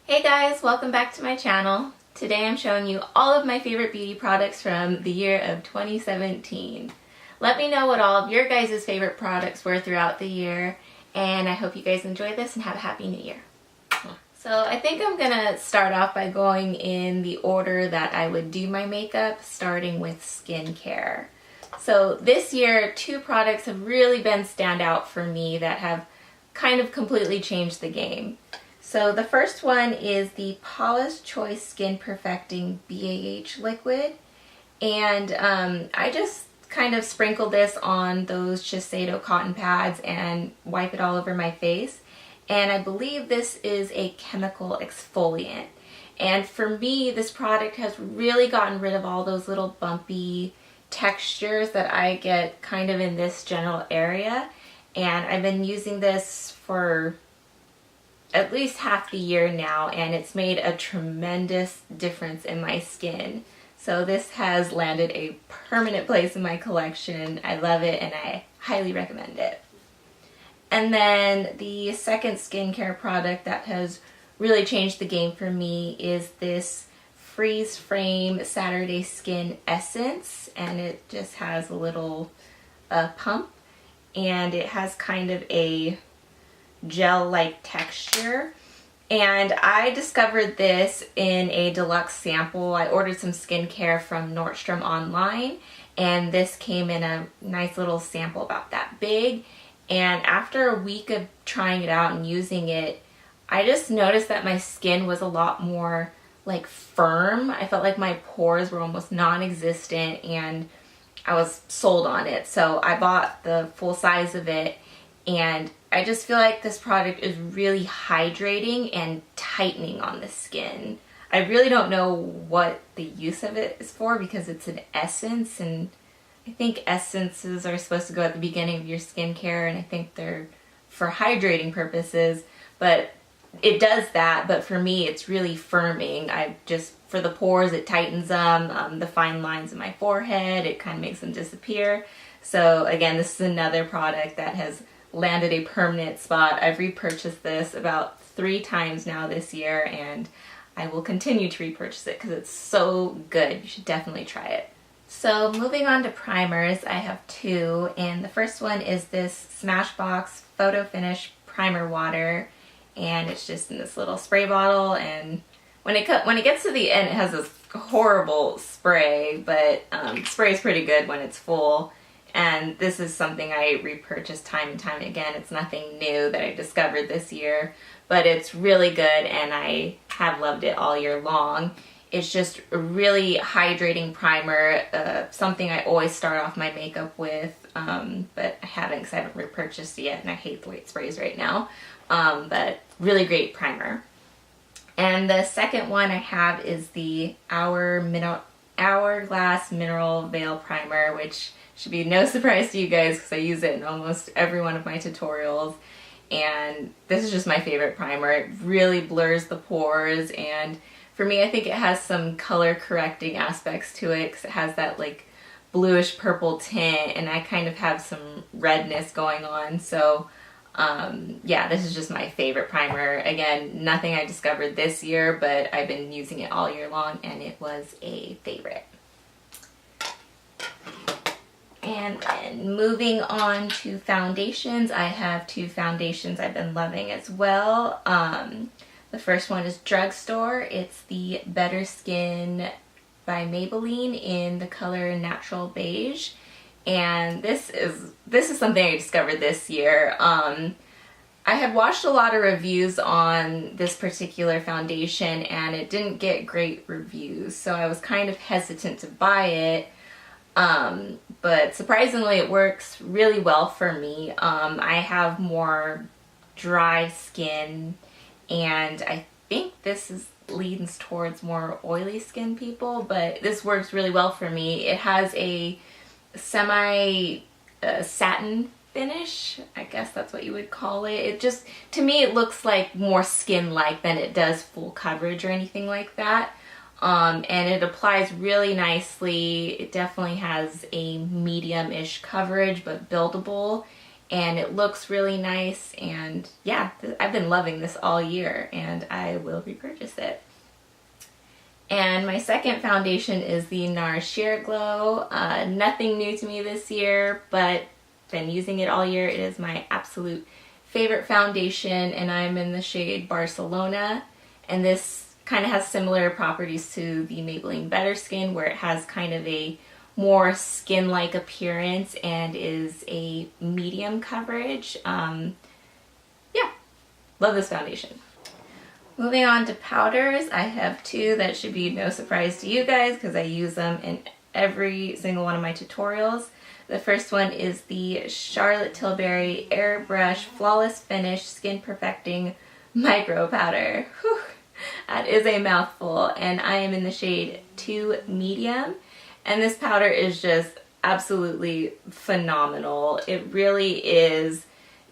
Hey guys, welcome back to my channel. Today I'm showing you all of my favorite beauty products from the year of 2017. Let me know what all of your guys' favorite products were throughout the year, and I hope you guys enjoy this and have a happy new year. So I think I'm gonna start off by going in the order that I would do my makeup, starting with skincare. So this year, two products have really been standout for me that have kind of completely changed the game. So the first one is the Paula's Choice Skin Perfecting BAH liquid, and I just kind of sprinkle this on those Shiseido cotton pads and wipe it all over my face. And I believe this is a chemical exfoliant. And for me, this product has really gotten rid of all those little bumpy textures that I get kind of in this general area. And I've been using this for at least half the year now, and it's made a tremendous difference in my skin. So this has landed a permanent place in my collection. I love it and I highly recommend it. And then the second skincare product that has really changed the game for me is this Freeze Frame Saturday Skin Essence, and it just has a little pump, and it has kind of a gel-like texture. And I discovered this in a deluxe sample. I ordered some skincare from Nordstrom online, and this came in a nice little sample about that big. And after a week of trying it out and using it, I just noticed that my skin was a lot more like firm. I felt like my pores were almost non-existent, and I was sold on it. So I bought the full size of it, and I just feel like this product is really hydrating and tightening on the skin. I really don't know what the use of it is for because it's an essence, and I think essences are supposed to go at the beginning of your skincare, and I think they're for hydrating purposes, but it does that. But for me, it's really firming. For the pores, it tightens them. The fine lines in my forehead, it kind of makes them disappear. So again, this is another product that has landed a permanent spot. I've repurchased this about 3 times now this year, and I will continue to repurchase it because it's so good. You should definitely try it. So moving on to primers, I have 2, and the first one is this Smashbox Photo Finish Primer Water, and it's just in this little spray bottle, and when it gets to the end, it has this horrible spray, but spray is pretty good when it's full. And this is something I repurchase time and time again. It's nothing new that I discovered this year, but it's really good and I have loved it all year long. It's just a really hydrating primer, something I always start off my makeup with, but I haven't because I haven't repurchased it yet, and I hate the white sprays right now, but really great primer. And the second one I have is the Hourglass Mineral Veil Primer, which should be no surprise to you guys because I use it in almost every one of my tutorials. And this is just my favorite primer. It really blurs the pores, and for me, I think it has some color correcting aspects to it because it has that like bluish purple tint, and I kind of have some redness going on. So yeah, this is just my favorite primer. Again, nothing I discovered this year, but I've been using it all year long and it was a favorite. And then moving on to foundations, I have 2 foundations I've been loving as well. The first one is Drugstore. It's the Better Skin by Maybelline in the color Natural Beige. And this is something I discovered this year. I had watched a lot of reviews on this particular foundation, and it didn't get great reviews, so I was kind of hesitant to buy it. But surprisingly, it works really well for me. I have more dry skin, and I think this leans towards more oily skin people, but this works really well for me. It has a semi satin finish, I guess that's what you would call it. It just, to me, it looks like more skin-like than it does full coverage or anything like that. And it applies really nicely. It definitely has a medium-ish coverage, but buildable. and it looks really nice, and yeah, I've been loving this all year and I will repurchase it. And my second foundation is the NARS Sheer Glow. Nothing new to me this year, but been using it all year. It is my absolute favorite foundation, and I'm in the shade Barcelona, and this kind of has similar properties to the Maybelline Better Skin, where it has kind of a more skin-like appearance and is a medium coverage. Yeah, love this foundation. Moving on to powders, I have two that should be no surprise to you guys because I use them in every single one of my tutorials. The first one is the Charlotte Tilbury Airbrush Flawless Finish Skin Perfecting Micro Powder. Whew, that is a mouthful, and I am in the shade 2 Medium, and this powder is just absolutely phenomenal. It really is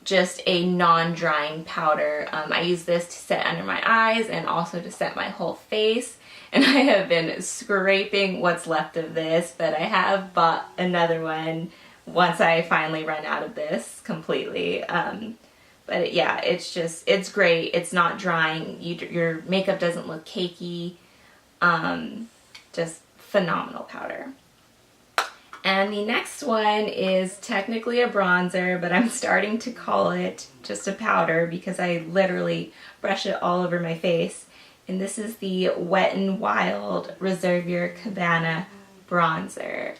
just a non-drying powder. I use this to set under my eyes and also to set my whole face, and I have been scraping what's left of this, but I have bought another one once I finally run out of this completely. But yeah, it's great. It's not drying. Your makeup doesn't look cakey. Just phenomenal powder. And the next one is technically a bronzer, but I'm starting to call it just a powder because I literally brush it all over my face. And this is the Wet n Wild Reserve Your Cabana bronzer.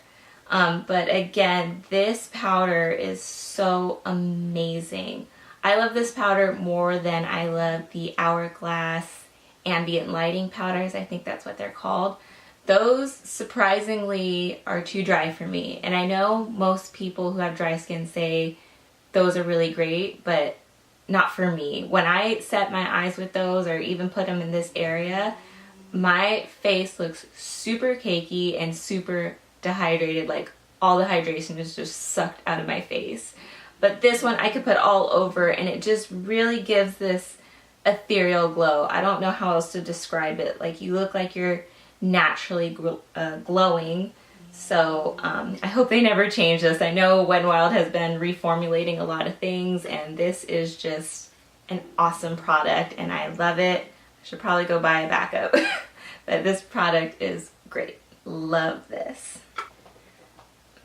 But again, this powder is so amazing. I love this powder more than I love the Hourglass ambient lighting powders. I think that's what they're called. Those surprisingly are too dry for me, and I know most people who have dry skin say those are really great, but not for me. When I set my eyes with those or even put them in this area, my face looks super cakey and super dehydrated, like all the hydration is just sucked out of my face. But this one I could put all over, and it just really gives this ethereal glow. I don't know how else to describe it. Like, you look like you're naturally glowing. So I hope they never change this. I know Wet n Wild has been reformulating a lot of things, and this is just an awesome product and I love it. I should probably go buy a backup. But this product is great. Love this.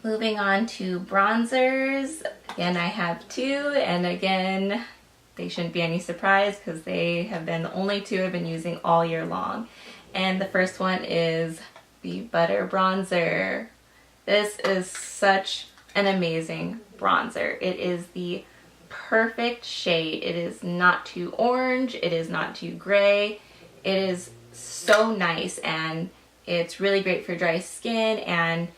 Moving on to bronzers. Again, I have two, and again, they shouldn't be any surprise because they have been the only two I've been using all year long. And the first one is the Butter Bronzer. This is such an amazing bronzer. It is the perfect shade. It is not too orange. It is not too gray. It is so nice, and it's really great for dry skin and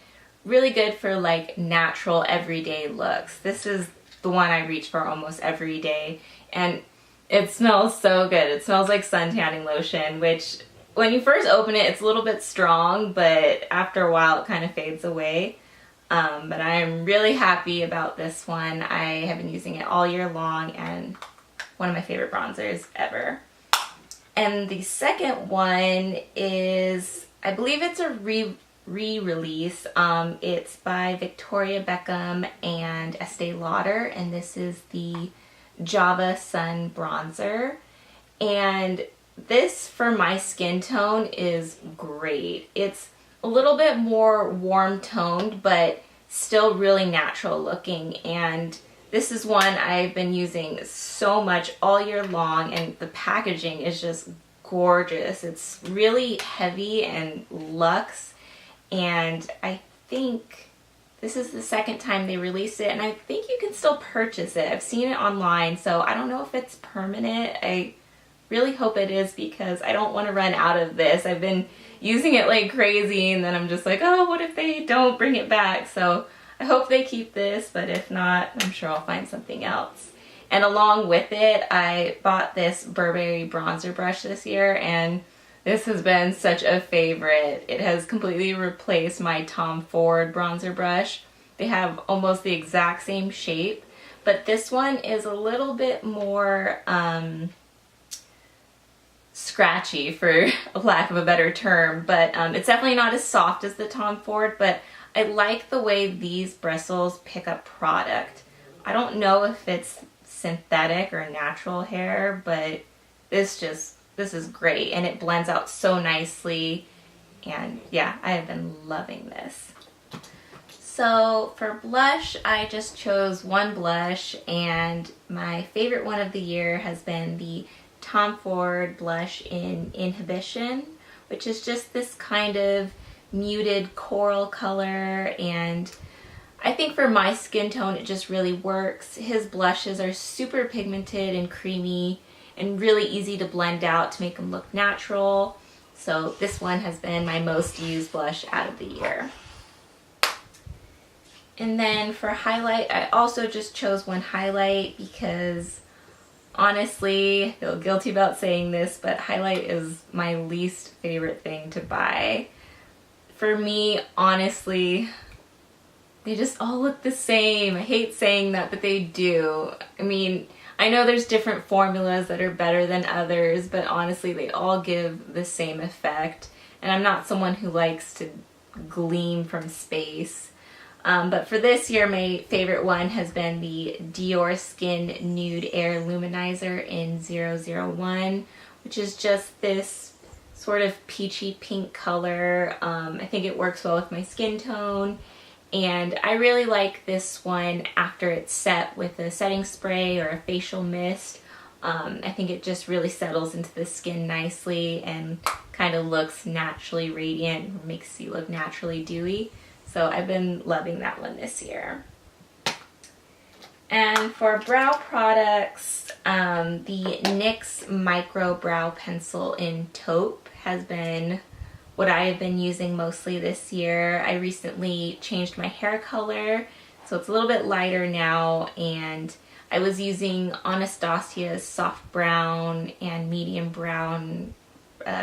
really good for like natural everyday looks. This is the one I reach for almost every day, and it smells so good. It smells like sun tanning lotion, which when you first open it, it's a little bit strong, but after a while it kind of fades away. But I'm really happy about this one. I have been using it all year long, and one of my favorite bronzers ever. And the second one is, I believe it's a re-release. It's by Victoria Beckham and Estee Lauder, and this is the Java Sun Bronzer. And this, for my skin tone, is great. It's a little bit more warm toned, but still really natural looking. And this is one I've been using so much all year long, and the packaging is just gorgeous. It's really heavy and luxe, and I think this is the second time they released it, and I think you can still purchase it. I've seen it online, so I don't know if it's permanent. I really hope it is because I don't want to run out of this. I've been using it like crazy, and then I'm just like, oh, what if they don't bring it back? So I hope they keep this, but if not, I'm sure I'll find something else. And along with it, I bought this Burberry bronzer brush this year, and this has been such a favorite. It has completely replaced my Tom Ford bronzer brush. They have almost the exact same shape, but this one is a little bit more scratchy, for lack of a better term, but it's definitely not as soft as the Tom Ford, but I like the way these bristles pick up product. I don't know if it's synthetic or natural hair, but this is great, and it blends out so nicely. And yeah, I have been loving this. So for blush, I just chose one blush, and my favorite one of the year has been the Tom Ford blush in Inhibition, which is just this kind of muted coral color, and I think for my skin tone it just really works. His blushes are super pigmented and creamy and really easy to blend out to make them look natural. So this one has been my most used blush out of the year. And then for highlight, I also just chose one highlight because honestly, I feel guilty about saying this, but highlight is my least favorite thing to buy. For me, honestly, they just all look the same. I hate saying that, but they do. I mean, I know there's different formulas that are better than others, but honestly, they all give the same effect. And I'm not someone who likes to gleam from space. But for this year, my favorite one has been the Dior Skin Nude Air Luminizer in 001, which is just this sort of peachy pink color. I think it works well with my skin tone. And I really like this one after it's set with a setting spray or a facial mist. I think it just really settles into the skin nicely and kind of looks naturally radiant, makes you look naturally dewy. So I've been loving that one this year. And for brow products, the NYX Micro Brow Pencil in Taupe has been what I have been using mostly this year. I recently changed my hair color, so it's a little bit lighter now, and I was using Anastasia's soft brown and medium brown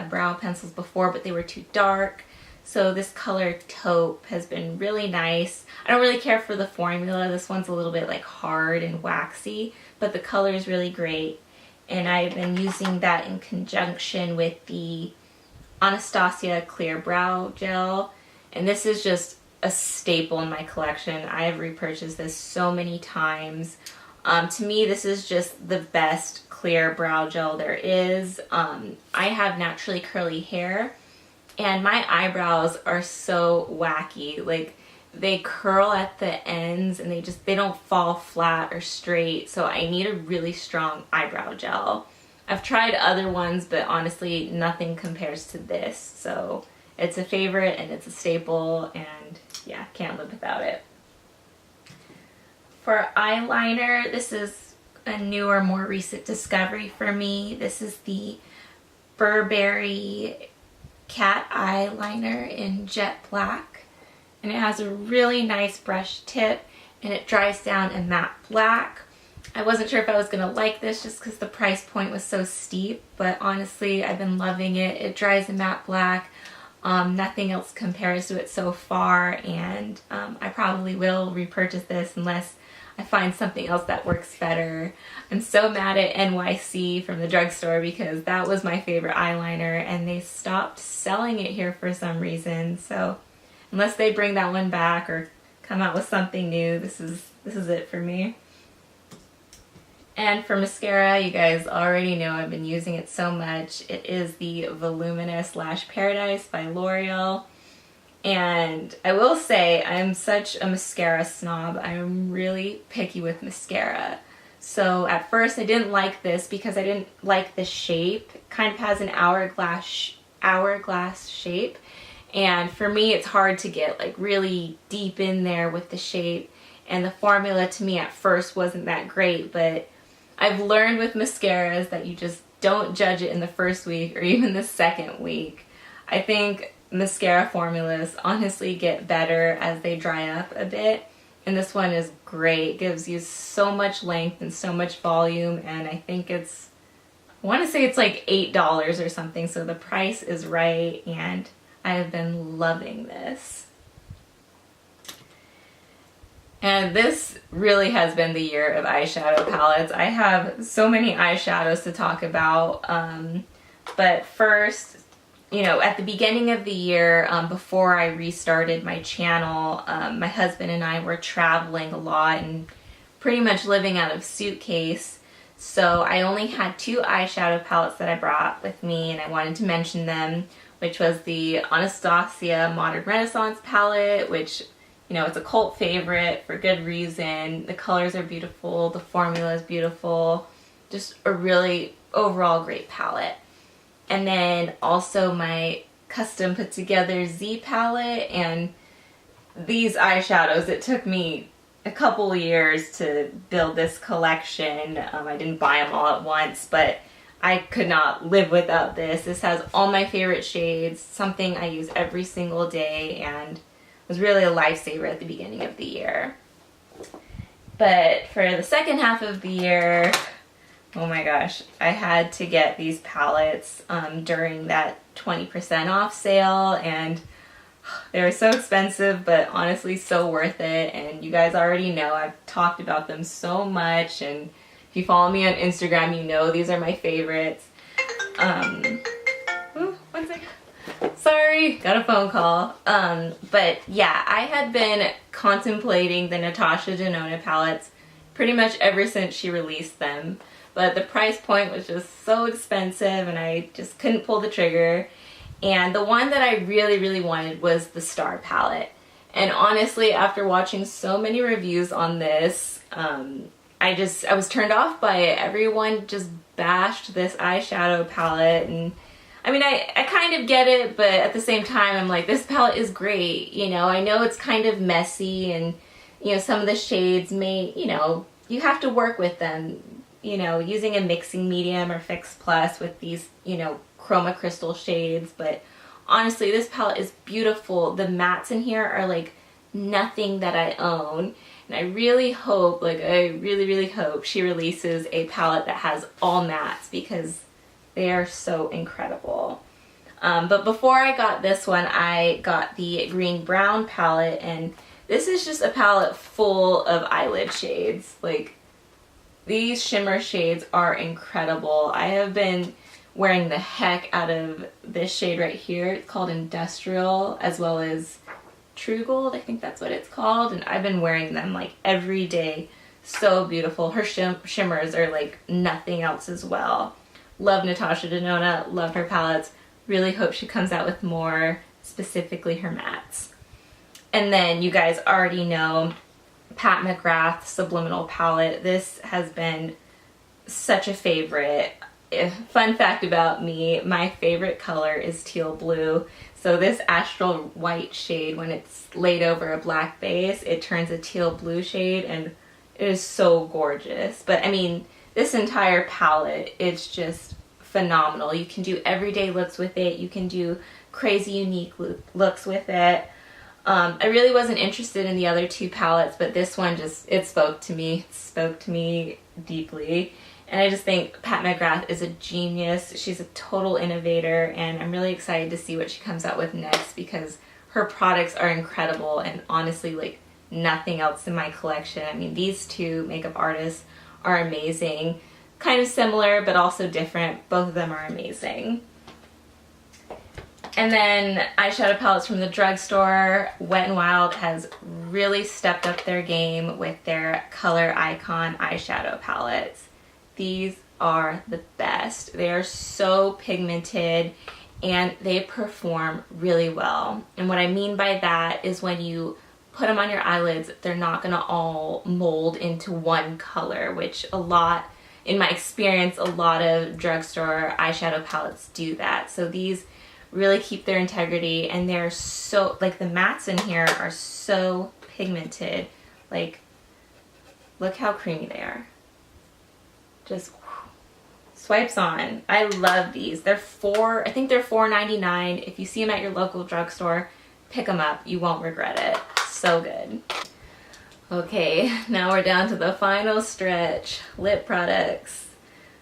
brow pencils before, but they were too dark. So this color Taupe has been really nice. I don't really care for the formula. This one's a little bit like hard and waxy, but the color is really great. And I've been using that in conjunction with the Anastasia Clear Brow Gel. And this is just a staple in my collection. I have repurchased this so many times. To me, this is just the best clear brow gel there is. I have naturally curly hair, and my eyebrows are so wacky. Like, they curl at the ends and they don't fall flat or straight. So I need a really strong eyebrow gel. I've tried other ones, but honestly, nothing compares to this. So it's a favorite and it's a staple, and yeah, can't live without it. For eyeliner, this is a newer, more recent discovery for me. This is the Burberry Cat Eyeliner in Jet Black, and it has a really nice brush tip, and it dries down in matte black. I wasn't sure if I was going to like this just because the price point was so steep, but honestly, I've been loving it. It dries in matte black. Nothing else compares to it so far, and I probably will repurchase this unless I find something else that works better. I'm so mad at NYC from the drugstore because that was my favorite eyeliner and they stopped selling it here for some reason. So unless they bring that one back or come out with something new, this is it for me. And for mascara, you guys already know I've been using it so much. It is the Voluminous Lash Paradise by L'Oreal. And I will say, I'm such a mascara snob. I'm really picky with mascara. So at first I didn't like this because I didn't like the shape. It kind of has an hourglass shape. And for me, it's hard to get like really deep in there with the shape. And the formula to me at first wasn't that great, but I've learned with mascaras that you just don't judge it in the first week or even the second week. I think mascara formulas honestly get better as they dry up a bit, and this one is great. It gives you so much length and so much volume, and I think I want to say it's like $8 or something, so the price is right, and I have been loving this. And this really has been the year of eyeshadow palettes. I have so many eyeshadows to talk about, but first, you know, at the beginning of the year, before I restarted my channel, my husband and I were traveling a lot and pretty much living out of suitcase. So I only had 2 eyeshadow palettes that I brought with me, and I wanted to mention them, which was the Anastasia Modern Renaissance palette, which, you know, it's a cult favorite for good reason. The colors are beautiful, the formula is beautiful, just a really overall great palette. And then also my custom put together Z palette, and these eyeshadows, it took me a couple years to build this collection. I didn't buy them all at once, but I could not live without this. This has all my favorite shades, something I use every single day, and was really a lifesaver at the beginning of the year. But for the second half of the year, oh my gosh, I had to get these palettes during that 20% off sale, and they were so expensive, but honestly so worth it. And you guys already know I've talked about them so much, and if you follow me on Instagram, you know these are my favorites. Ooh, one second. Sorry, got a phone call. But yeah, I had been contemplating the Natasha Denona palettes pretty much ever since she released them. But the price point was just so expensive, and I just couldn't pull the trigger. And the one that I really, really wanted was the Star palette. And honestly, after watching so many reviews on this, I was turned off by it. Everyone just bashed this eyeshadow palette, and I mean, I kind of get it, but at the same time, I'm like, this palette is great. You know, I know it's kind of messy, and, you know, some of the shades may, you know, you have to work with them, you know, using a mixing medium or Fix Plus with these, you know, chroma crystal shades. But honestly, this palette is beautiful. The mattes in here are like nothing that I own. And I really hope, like I really, really hope she releases a palette that has all mattes, because they are so incredible. But before I got this one, I got the Green Brown palette, and this is just a palette full of eyelid shades. Like, these shimmer shades are incredible. I have been wearing the heck out of this shade right here. It's called Industrial, as well as True Gold, I think that's what it's called, and I've been wearing them like every day. So beautiful. Her shimmers are like nothing else as well. Love Natasha Denona, love her palettes. Really hope she comes out with more, specifically her mattes. And then you guys already know Pat McGrath Subliminal palette. This has been such a favorite. Fun fact about me, my favorite color is teal blue. So this astral white shade, when it's laid over a black base, it turns a teal blue shade, and it is so gorgeous. But I mean, this entire palette, it's just phenomenal. You can do everyday looks with it. You can do crazy unique looks with it. I really wasn't interested in the other 2 palettes, but this one just, it spoke to me. It spoke to me deeply. And I just think Pat McGrath is a genius. She's a total innovator, and I'm really excited to see what she comes out with next, because her products are incredible, and honestly, like nothing else in my collection. I mean, these 2 makeup artists are amazing. Kind of similar, but also different. Both of them are amazing. And then eyeshadow palettes from the drugstore. Wet n Wild has really stepped up their game with their Color Icon eyeshadow palettes. These are the best. They are so pigmented, and they perform really well. And what I mean by that is when you put them on your eyelids, they're not gonna all mold into one color, which in my experience, a lot of drugstore eyeshadow palettes do that. So these really keep their integrity, and they're so, like the mattes in here are so pigmented. Like, look how creamy they are. Just swipes on. I love these. They're I think they're $4.99. If you see them at your local drugstore, pick them up. You won't regret it. So good. Okay, now we're down to the final stretch, lip products.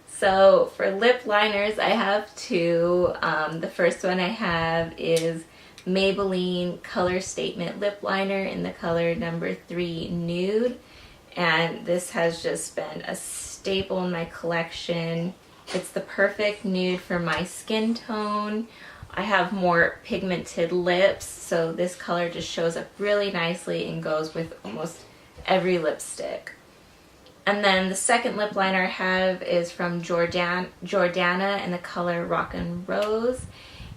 So for lip liners, I have 2. The first one I have is Maybelline Color Statement Lip Liner in the color number 3 Nude. And this has just been a staple in my collection. It's the perfect nude for my skin tone. I have more pigmented lips, so this color just shows up really nicely and goes with almost every lipstick. And then the second lip liner I have is from Jordana in the color Rockin' Rose.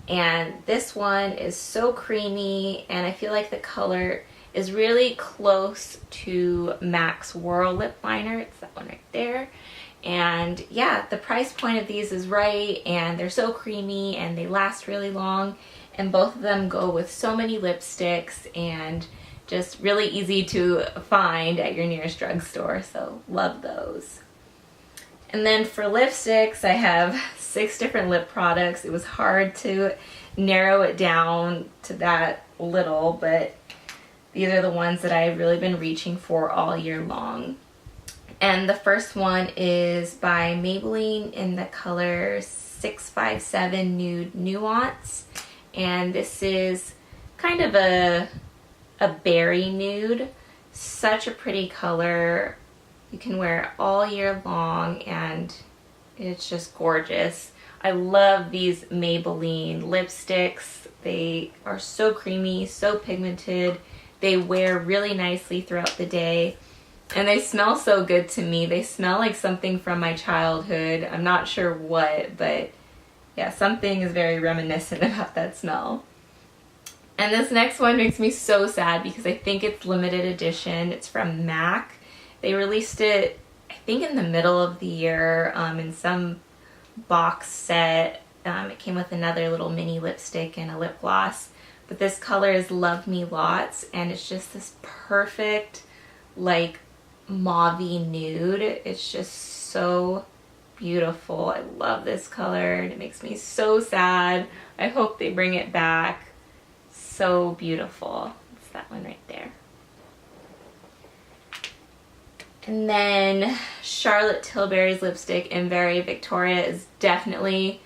And this one is so creamy, and I feel like the color is really close to MAC's Whirl lip liner. It's that one right there. And yeah, the price point of these is right, and they're so creamy and they last really long, and both of them go with so many lipsticks and just really easy to find at your nearest drugstore, so love those. And then for lipsticks, I have 6 different lip products. It was hard to narrow it down to that little, but these are the ones that I've really been reaching for all year long. And the first one is by Maybelline in the color 657 Nude Nuance. And this is kind of a berry nude. Such a pretty color. You can wear it all year long and it's just gorgeous. I love these Maybelline lipsticks. They are so creamy, so pigmented. They wear really nicely throughout the day. And they smell so good to me. They smell like something from my childhood. I'm not sure what, but yeah, something is very reminiscent about that smell. And this next one makes me so sad because I think it's limited edition. It's from MAC. They released it, I think, in the middle of the year in some box set. It came with another little mini lipstick and a lip gloss. But this color is Love Me Lots, and it's just this perfect, like, mauve-y nude. It's just so beautiful. I love this color and it makes me so sad. I hope they bring it back. So beautiful. It's that one right there. And then Charlotte Tilbury's lipstick in Very Victoria is definitely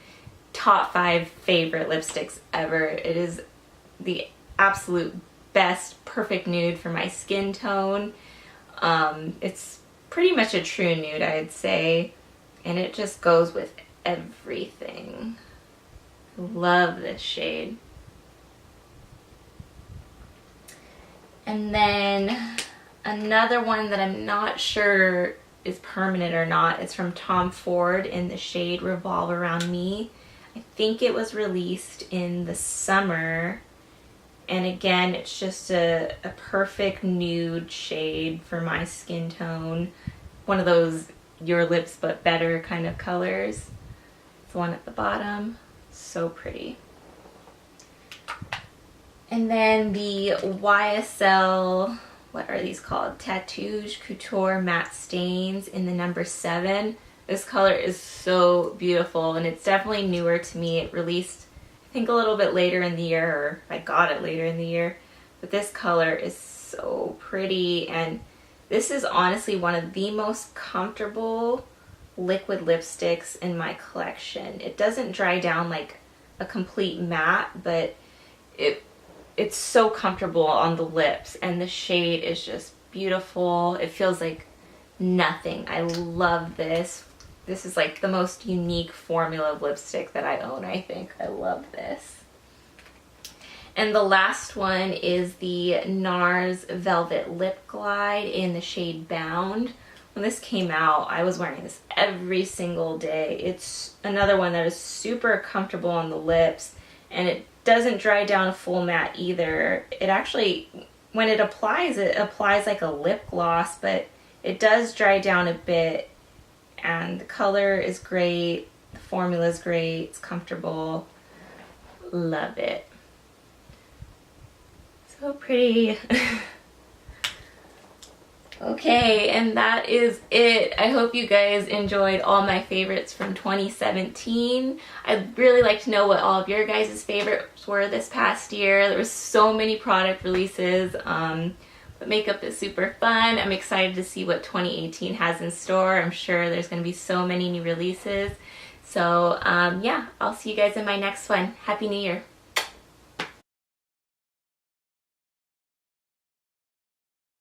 top 5 favorite lipsticks ever. It is the absolute best perfect nude for my skin tone. It's pretty much a true nude, I'd say, and it just goes with everything. Love this shade. And then another one that I'm not sure is permanent or not, it's from Tom Ford in the shade Revolve Around Me. I think it was released in the summer. And again, it's just a perfect nude shade for my skin tone. One of those your lips but better kind of colors. It's the one at the bottom. So pretty. And then the YSL, what are these called? Tatouage Couture Matte Stains in the number 7. This color is so beautiful, and it's definitely newer to me. It released, I think, a little bit later in the year, or I got it later in the year. But this color is so pretty, and this is honestly one of the most comfortable liquid lipsticks in my collection. It doesn't dry down like a complete matte, but it's so comfortable on the lips, and the shade is just beautiful. It feels like nothing. I love this. This is like the most unique formula of lipstick that I own, I think. I love this. And the last one is the NARS Velvet Lip Glide in the shade Bound. When this came out, I was wearing this every single day. It's another one that is super comfortable on the lips, and it doesn't dry down a full matte either. It actually, when it applies like a lip gloss, but it does dry down a bit, and the color is great, the formula is great, it's comfortable. Love it. So pretty. Okay, and that is it. I hope you guys enjoyed all my favorites from 2017. I'd really like to know what all of your guys' favorites were this past year. There were so many product releases, but makeup is super fun. I'm excited to see what 2018 has in store. I'm sure there's going to be so many new releases. So yeah, I'll see you guys in my next one. Happy New Year.